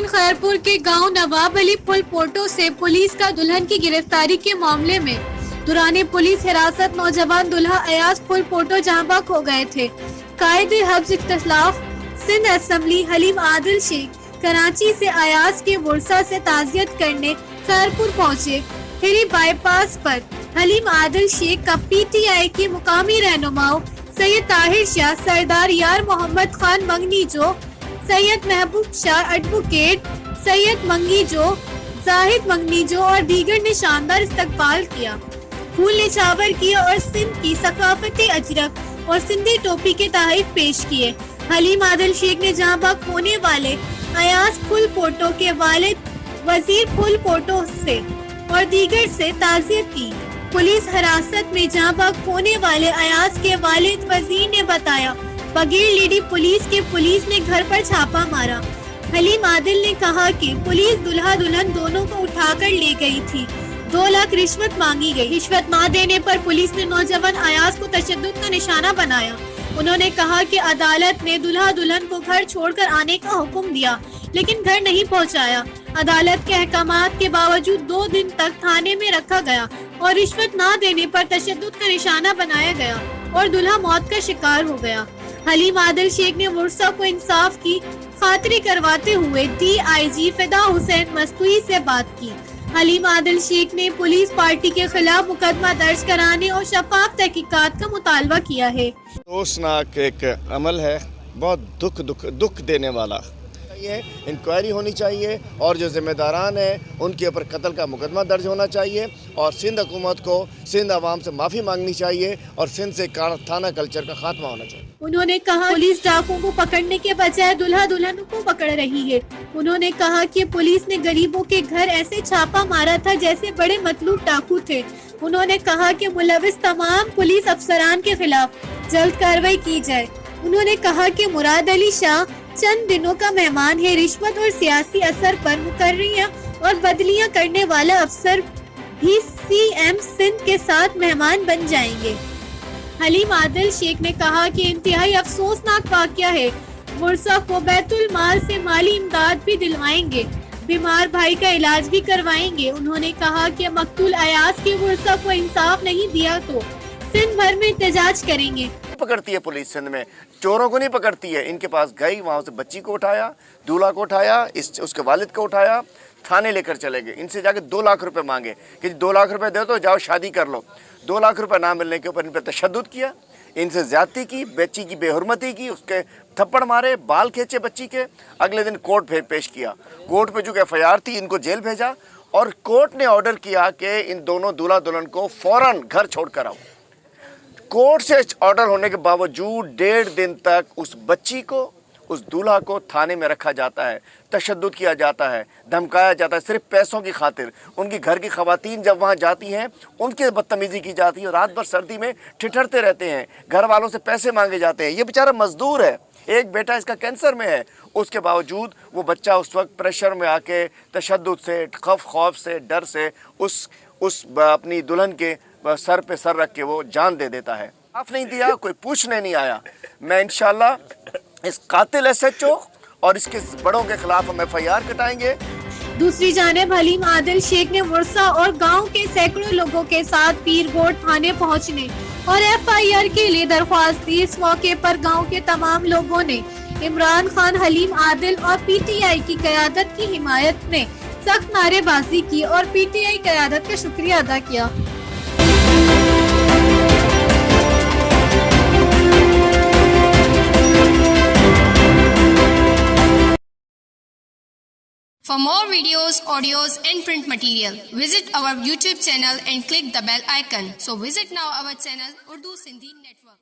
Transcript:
ناظرین، خیرپور کے گاؤں نواب علی پھل پوٹو سے پولیس کا دلہن کی گرفتاری کے معاملے میں دوران پولیس حراست نوجوان دلہا ایاز پھل پوٹو جہاں بحق ہو گئے تھے۔ قائد حفظ اختلاف سندھ اسمبلی حلیم عادل شیخ کراچی سے ایاز کے ورثہ سے تعزیت کرنے خیرپور پہنچے۔ ہری بائی پاس پر حلیم عادل شیخ کا پی ٹی آئی کی مقامی رہنماؤں سید طاہر شاہ، سردار یار محمد خان منگنی جو، سید محبوب شاہ ایڈوکیٹ، سید منگی جو، زاہد منگنی جو اور دیگر نے شاندار استقبال کیا، پھول نچھاور کیا اور سندھ کی ثقافتی اجرک اور سندھی ٹوپی کے تحائف پیش کیے۔ حلیم عادل شیخ نے جہاں بحق ہونے والے ایاز پھل پوٹو کے والد وزیر پھل پوٹو سے اور دیگر سے تعزیت کی۔ پولیس حراست میں جہاں بحق ہونے والے ایاز کے والد وزیر نے بتایا، بغیر لیڈی پولیس نے گھر پر چھاپا مارا۔ حلیم عادل نے کہا کہ پولیس دلہا دلہن دونوں کو اٹھا کر لے گئی تھی، 2 لاکھ رشوت مانگی گئی۔ رشوت نہ دینے پر پولیس نے نوجوان ایاز کو تشدد کا نشانہ بنایا۔ انہوں نے کہا کہ عدالت نے دلہا دلہن کو گھر چھوڑ کر آنے کا حکم دیا لیکن گھر نہیں پہنچایا۔ عدالت کے احکامات کے باوجود 2 دن تک تھانے میں رکھا گیا اور رشوت نہ دینے پر تشدد کا نشانہ بنایا گیا اور دلہا موت کا شکار ہو گیا۔ حلیم عادل شیخ نے ورثہ کو انصاف کی خاطری کرواتے ہوئے ڈی آئی جی فدا حسین مستوی سے بات کی۔ حلیم عادل شیخ نے پولیس پارٹی کے خلاف مقدمہ درج کرانے اور شفاف تحقیقات کا مطالبہ کیا ہے۔ افسوسناک ایک عمل ہے، بہت دکھ دینے والا۔ انکوائری ہونی چاہیے اور جو ذمہ داران ہیں ان کے اوپر قتل کا مقدمہ درج ہونا چاہیے اور سندھ حکومت کو سندھ عوام سے معافی مانگنی چاہیے اور سندھ سے تھانہ کلچر کا خاتمہ ہونا چاہیے۔ انہوں نے کہا پولیس ڈاکوں کو پکڑنے کے بجائے دلہا دلہنوں کو پکڑ رہی ہے۔ انہوں نے کہا کہ پولیس نے غریبوں کے گھر ایسے چھاپا مارا تھا جیسے بڑے مطلوب ڈاکو تھے۔ انہوں نے کہا کہ ملوث تمام پولیس افسران کے خلاف جلد کارروائی کی جائے۔ انہوں نے کہا کہ مراد علی شاہ چند دنوں کا مہمان ہے، رشوت اور سیاسی اثر پر مقرریاں اور بدلیاں کرنے والا افسر بھی سی ایم سندھ کے ساتھ مہمان بن جائیں گے۔ حلیم عادل شیخ نے کہا کہ انتہائی افسوسناک واقعہ ہے، ورثہ کو بیت المال سے مالی امداد بھی دلوائیں گے، بیمار بھائی کا علاج بھی کروائیں گے۔ انہوں نے کہا کہ مقتول ایاز کے ورثہ کو انصاف نہیں دیا تو سندھ بھر میں احتجاج کریں گے۔ پکڑتی ہے پولیس سندھ میں، چوروں کو نہیں پکڑتی ہے۔ ان کے پاس گئی، وہاں سے بچی کو اٹھایا، دولہا کو اٹھایا، اس کے والد کو اٹھایا، تھانے لے کر چلے گئے۔ ان سے جا کے 2 لاکھ روپے مانگے کہ 2 لاکھ روپے دے دو جاؤ شادی کر لو۔ 2 لاکھ روپے نہ ملنے کے اوپر ان پہ تشدد کیا، ان سے زیادتی کی، بچی کی بے حرمتی کی، اس کے تھپڑ مارے، بال کھینچے بچی کے۔ اگلے دن کورٹ پیش کیا، کورٹ پہ جو کہ ایف آئی آر تھی، ان کو جیل بھیجا اور کورٹ نے آرڈر کیا کہ ان دونوں دولہا دلہن کو فوراً گھر چھوڑ کر آؤ۔ کورٹ سے آرڈر ہونے کے باوجود 1.5 دن تک اس بچی کو، اس دولہا کو تھانے میں رکھا جاتا ہے، تشدد کیا جاتا ہے، دھمکایا جاتا ہے صرف پیسوں کی خاطر۔ ان کی گھر کی خواتین جب وہاں جاتی ہیں ان کے بدتمیزی کی جاتی ہے، رات بھر سردی میں ٹھٹھرتے رہتے ہیں، گھر والوں سے پیسے مانگے جاتے ہیں۔ یہ بیچارہ مزدور ہے، ایک بیٹا اس کا کینسر میں ہے، اس کے باوجود وہ بچہ اس وقت پریشر میں آ کے تشدد سے، خوف سے، ڈر سے اس اپنی دلہن کے سر پہ سر رکھ کے وہ جان دے دیتا ہے۔ معاف نہیں دیا، کوئی پوچھنے نہیں آیا۔ میں انشاءاللہ اس قاتل ایس ایچ او اور اس کے بڑوں کے خلاف ہم ایف آئی آر کٹائیں گے۔ دوسری جانب حلیم عادل شیخ نے ورثہ اور گاؤں کے سینکڑوں لوگوں کے ساتھ پیر گوٹ تھانے پہنچنے اور ایف آئی آر کے لیے درخواست دی۔ اس موقع پر گاؤں کے تمام لوگوں نے عمران خان، حلیم عادل اور پی ٹی آئی کی قیادت کی حمایت میں سخت نعرے بازی کی اور پی ٹی آئی قیادت کا شکریہ ادا کیا۔ For more videos, audios and print material, visit our YouTube channel and click the bell icon. So visit now our channel Urdu Sindhi Network.